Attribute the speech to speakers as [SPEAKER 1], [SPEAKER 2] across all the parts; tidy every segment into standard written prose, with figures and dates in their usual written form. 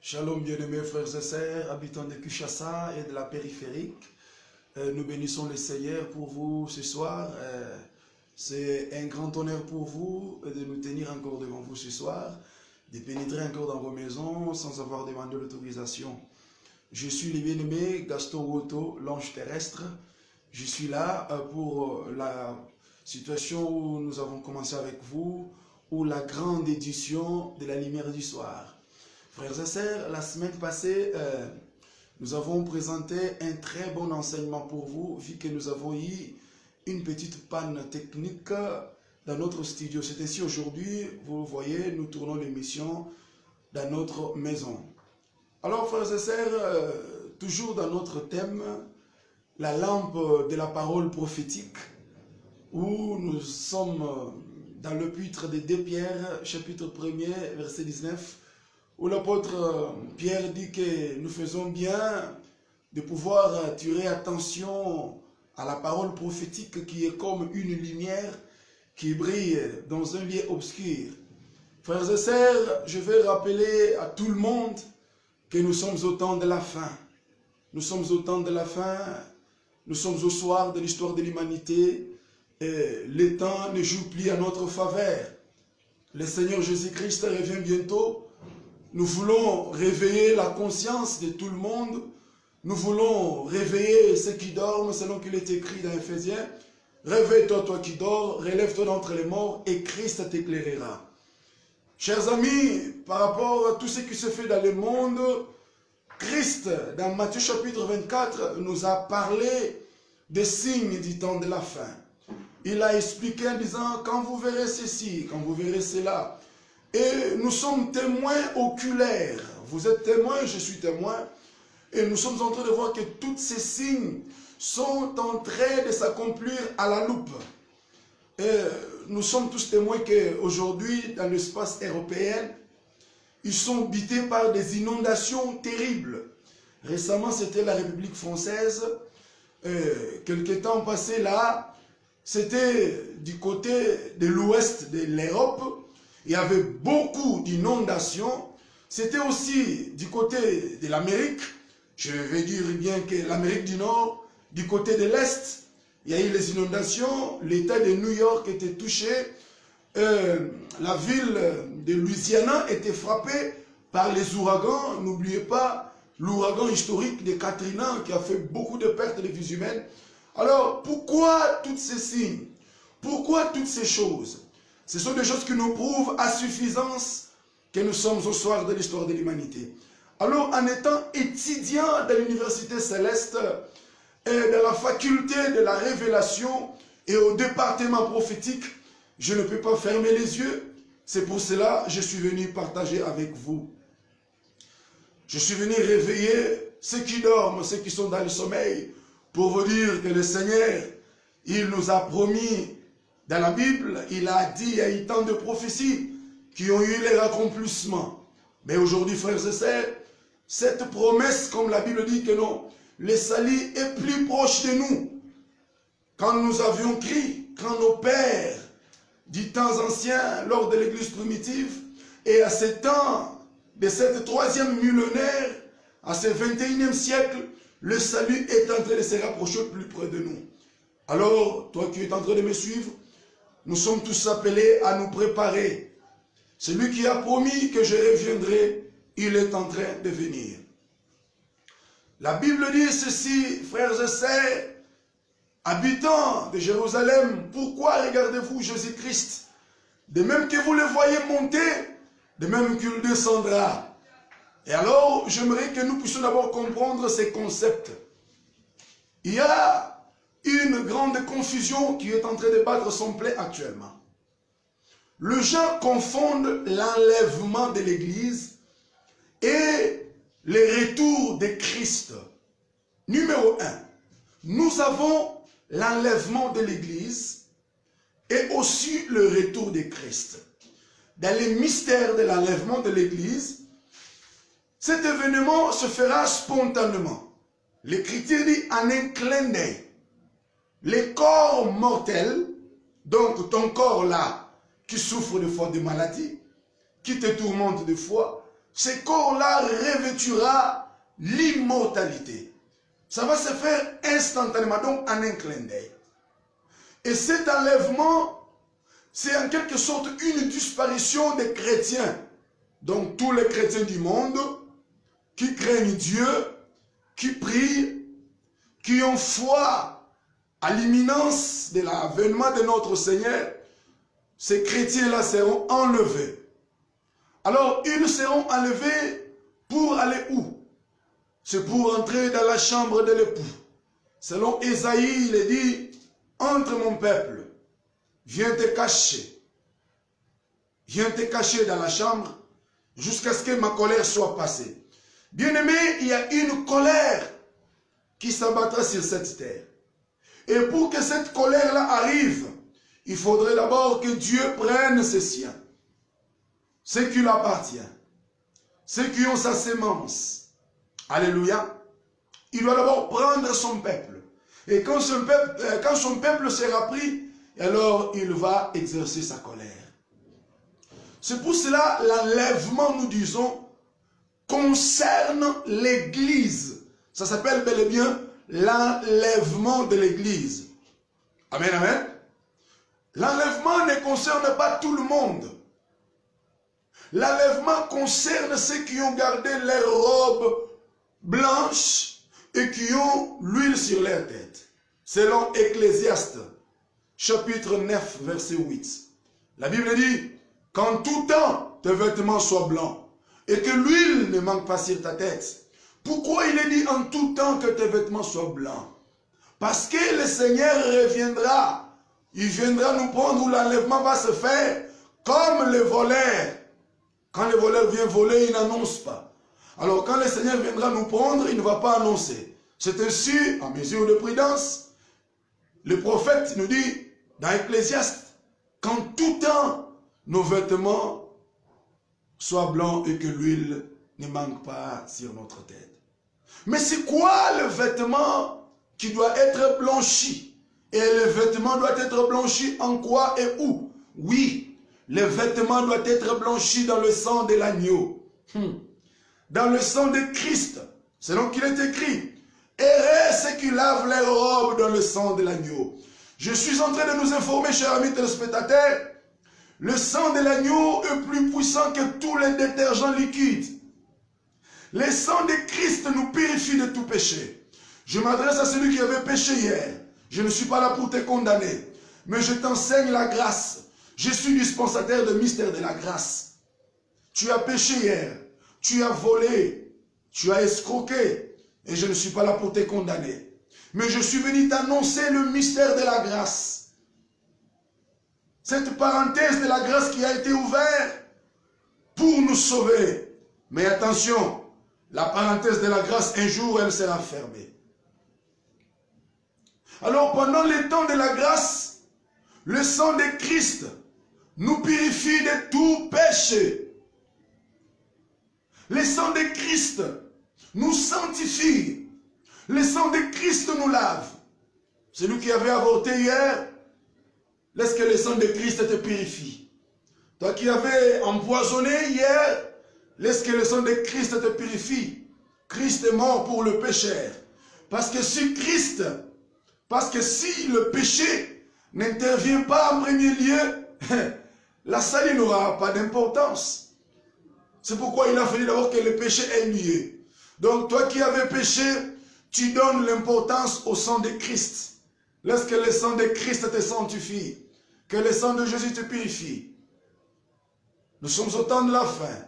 [SPEAKER 1] Shalom bien-aimés frères et sœurs, habitants de Kinshasa et de la périphérique. Nous bénissons le Seigneur pour vous ce soir. C'est un grand honneur pour vous de nous tenir encore devant vous ce soir, de pénétrer encore dans vos maisons sans avoir demandé l'autorisation. Je suis le bien-aimé Gaston Woto, l'ange terrestre. Je suis là pour la situation où nous avons commencé avec vous, ou la grande édition de la lumière du soir. Frères et sœurs, la semaine passée, nous avons présenté un très bon enseignement pour vous, vu que nous avons eu une petite panne technique dans notre studio. C'est ainsi aujourd'hui, vous voyez, nous tournons l'émission dans notre maison. Alors, frères et sœurs, toujours dans notre thème, la lampe de la parole prophétique, où nous sommes dans l'épître de 2 Pierre, chapitre 1er, verset 19, où l'apôtre Pierre dit que nous faisons bien de pouvoir attirer attention à la parole prophétique qui est comme une lumière qui brille dans un lieu obscur. Frères et sœurs, je vais rappeler à tout le monde que nous sommes au temps de la fin. Nous sommes au temps de la fin, nous sommes au soir de l'histoire de l'humanité et le temps ne joue plus à notre faveur. Le Seigneur Jésus-Christ revient bientôt. Nous voulons réveiller la conscience de tout le monde. Nous voulons réveiller ceux qui dorment, selon qu'il est écrit dans Éphésiens. Réveille-toi, toi qui dors, relève-toi d'entre les morts et Christ t'éclairera. Chers amis, par rapport à tout ce qui se fait dans le monde, Christ, dans Matthieu chapitre 24, nous a parlé des signes du temps de la fin. Il a expliqué en disant, quand vous verrez ceci, quand vous verrez cela, et nous sommes témoins oculaires. Vous êtes témoins, je suis témoin. Et nous sommes en train de voir que tous ces signes sont en train de s'accomplir à la loupe. Et nous sommes tous témoins qu'aujourd'hui, dans l'espace européen, ils sont bités par des inondations terribles. Récemment, c'était la République française. Quelques temps passé là, c'était du côté de l'ouest de l'Europe. Il y avait beaucoup d'inondations. C'était aussi du côté de l'Amérique. Je vais dire bien que l'Amérique du Nord, du côté de l'Est, il y a eu les inondations. L'État de New York était touché. La ville de Louisiana était frappée par les ouragans. N'oubliez pas l'ouragan historique de Katrina qui a fait beaucoup de pertes de vies humaines. Alors, pourquoi tous ces signes? Pourquoi toutes ces choses? Ce sont des choses qui nous prouvent à suffisance que nous sommes au soir de l'histoire de l'humanité. Alors, en étant étudiant de l'université céleste et de la faculté de la révélation et au département prophétique, je ne peux pas fermer les yeux. C'est pour cela que je suis venu partager avec vous. Je suis venu réveiller ceux qui dorment, ceux qui sont dans le sommeil, pour vous dire que le Seigneur, il nous a promis. Dans la Bible, il a dit, il y a eu tant de prophéties qui ont eu leur accomplissement. Mais aujourd'hui, frères et sœurs, cette promesse, comme la Bible dit que non, le salut est plus proche de nous. Quand nous avions crié, quand nos pères, du temps ancien, lors de l'église primitive, et à ce temps de cette 3e millénaire, à ce 21e siècle, le salut est en train de se rapprocher plus près de nous. Alors, toi qui es en train de me suivre, nous sommes tous appelés à nous préparer. Celui qui a promis que je reviendrai, il est en train de venir. La Bible dit ceci, frères et sœurs, habitants de Jérusalem, pourquoi regardez-vous Jésus-Christ? De même que vous le voyez monter, de même qu'il descendra. Et alors, j'aimerais que nous puissions d'abord comprendre ces concepts. Il y a une grande confusion qui est en train de battre son plein actuellement. Les gens confondent l'enlèvement de l'Église et le retour de Christ. Numéro 1, nous avons l'enlèvement de l'Église et aussi le retour de Christ. Dans les mystères de l'enlèvement de l'Église, cet événement se fera spontanément. L'Écriture dit en un clin d'œil. Les corps mortels, donc ton corps là, qui souffre de fois de maladie, qui te tourmente de fois, ce corps-là revêtira l'immortalité. Ça va se faire instantanément, donc en un clin d'œil. Et cet enlèvement, c'est en quelque sorte une disparition des chrétiens. Donc tous les chrétiens du monde qui craignent Dieu, qui prient, qui ont foi à l'imminence de l'avènement de notre Seigneur, ces chrétiens-là seront enlevés. Alors, ils seront enlevés pour aller où? C'est pour entrer dans la chambre de l'époux. Selon Ésaïe, il est dit, entre mon peuple, viens te cacher. Viens te cacher dans la chambre jusqu'à ce que ma colère soit passée. Bien-aimé, il y a une colère qui s'abattra sur cette terre. Et pour que cette colère-là arrive, il faudrait d'abord que Dieu prenne ses siens, ceux qui lui appartiennent, ceux qui ont sa sémence. Alléluia. Il doit d'abord prendre son peuple. Et quand son peuple sera pris, alors il va exercer sa colère. C'est pour cela l'enlèvement, nous disons, concerne l'Église. Ça s'appelle bel et bien l'enlèvement de l'Église. Amen, amen. L'enlèvement ne concerne pas tout le monde. L'enlèvement concerne ceux qui ont gardé leurs robes blanches et qui ont l'huile sur leur tête. Selon Ecclésiaste, chapitre 9, verset 8. La Bible dit, qu'en tout temps, tes vêtements soient blancs et que l'huile ne manque pas sur ta tête. Pourquoi il est dit en tout temps que tes vêtements soient blancs? Parce que le Seigneur reviendra. Il viendra nous prendre où l'enlèvement va se faire comme le voleur. Quand le voleur vient voler, il n'annonce pas. Alors quand le Seigneur viendra nous prendre, il ne va pas annoncer. C'est ainsi, en mesure de prudence, le prophète nous dit dans Ecclésiaste qu'en tout temps, nos vêtements soient blancs et que l'huile ne manque pas sur notre tête. Mais c'est quoi le vêtement qui doit être blanchi? Et le vêtement doit être blanchi en quoi et où? Oui, le vêtement doit être blanchi dans le sang de l'agneau. Dans le sang de Christ. Selon qu'il est écrit, errez ceux qui lavent leurs robes dans le sang de l'agneau. Je suis en train de nous informer, chers amis téléspectateurs, le sang de l'agneau est plus puissant que tous les détergents liquides. Le sang de Christ nous purifie de tout péché. Je m'adresse à celui qui avait péché hier. Je ne suis pas là pour te condamner, mais je t'enseigne la grâce. Je suis dispensateur de mystère de la grâce. Tu as péché hier, tu as volé, tu as escroqué, et je ne suis pas là pour te condamner. Mais je suis venu t'annoncer le mystère de la grâce. Cette parenthèse de la grâce qui a été ouverte pour nous sauver. Mais attention, la parenthèse de la grâce, un jour, elle sera fermée. Alors, pendant les temps de la grâce, le sang de Christ nous purifie de tout péché. Le sang de Christ nous sanctifie. Le sang de Christ nous lave. Celui qui avait avorté hier, laisse que le sang de Christ te purifie. Toi qui avais empoisonné hier, laisse que le sang de Christ te purifie. Christ est mort pour le pécheur. Parce que si le péché n'intervient pas en premier lieu, la salut n'aura pas d'importance. C'est pourquoi il a fallu d'abord que le péché ait lieu. Donc toi qui avais péché, tu donnes l'importance au sang de Christ. Laisse que le sang de Christ te sanctifie. Que le sang de Jésus te purifie. Nous sommes au temps de la fin.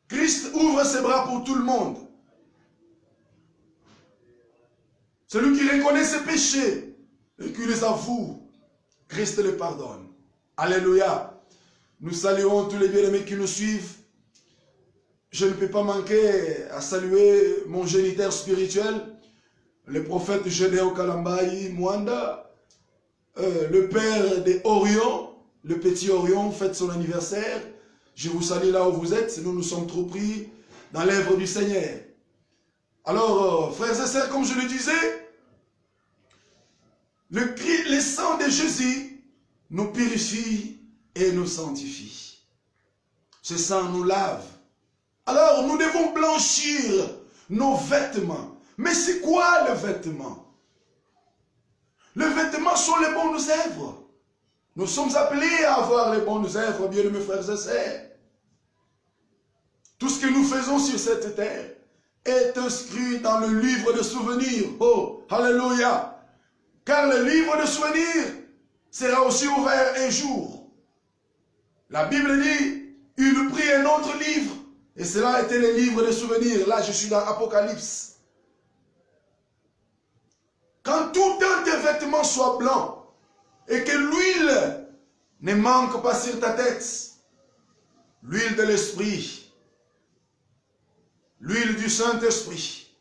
[SPEAKER 1] Christ ouvre ses bras pour tout le monde. Celui qui reconnaît ses péchés et qui les avoue, Christ les pardonne. Alléluia. Nous saluons tous les bien-aimés qui nous suivent. Je ne peux pas manquer à saluer mon géniteur spirituel, le prophète Gédéon Kalambayi Mwanda, le père de Orion, le petit Orion fête son anniversaire. Je vous salue là où vous êtes, nous sommes trop pris dans l'œuvre du Seigneur. Alors, frères et sœurs, comme je le disais, le sang de Jésus nous purifie et nous sanctifie. Ce sang nous lave Alors, nous devons blanchir nos vêtements. Mais c'est quoi le vêtement? Les vêtements sont les bonnes œuvres. Nous sommes appelés à avoir les bonnes œuvres, bien-aimés frères et sœurs. Tout ce que nous faisons sur cette terre est inscrit dans le livre de souvenirs. Oh, alléluia! Car le livre de souvenirs sera aussi ouvert un jour. La Bible dit, il prit un autre livre, et cela était le livre de souvenirs. Là, je suis dans Apocalypse. Quand tout un tes vêtements soit blanc, et que l'huile ne manque pas sur ta tête, l'huile de l'Esprit, l'huile du Saint-Esprit,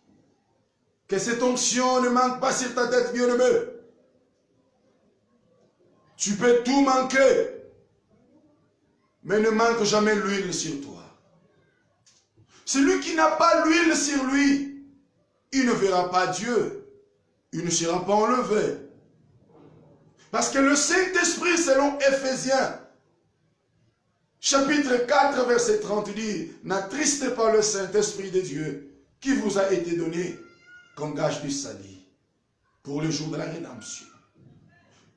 [SPEAKER 1] que cette onction ne manque pas sur ta tête, bien-aimé. Tu peux tout manquer, mais ne manque jamais l'huile sur toi. Celui qui n'a pas l'huile sur lui, il ne verra pas Dieu. Il ne sera pas enlevé. Parce que le Saint-Esprit, selon Éphésiens, chapitre 4, verset 30, dit, n'attristez pas le Saint-Esprit de Dieu qui vous a été donné comme gage du salut pour le jour de la rédemption.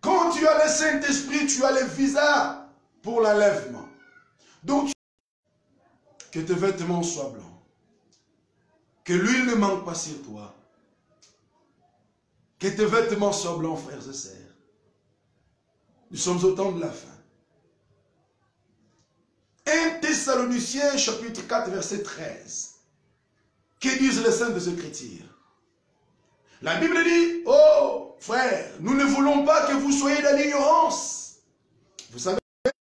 [SPEAKER 1] Quand tu as le Saint-Esprit, tu as le visa pour l'enlèvement. Donc, que tes vêtements soient blancs. Que l'huile ne manque pas sur toi. Que tes vêtements soient blancs, frères et sœurs. Nous sommes au temps de la fin. 1 Thessaloniciens, chapitre 4, verset 13. Que disent les Saintes Écritures? La Bible dit, oh, frères, nous ne voulons pas que vous soyez dans l'ignorance. Vous savez,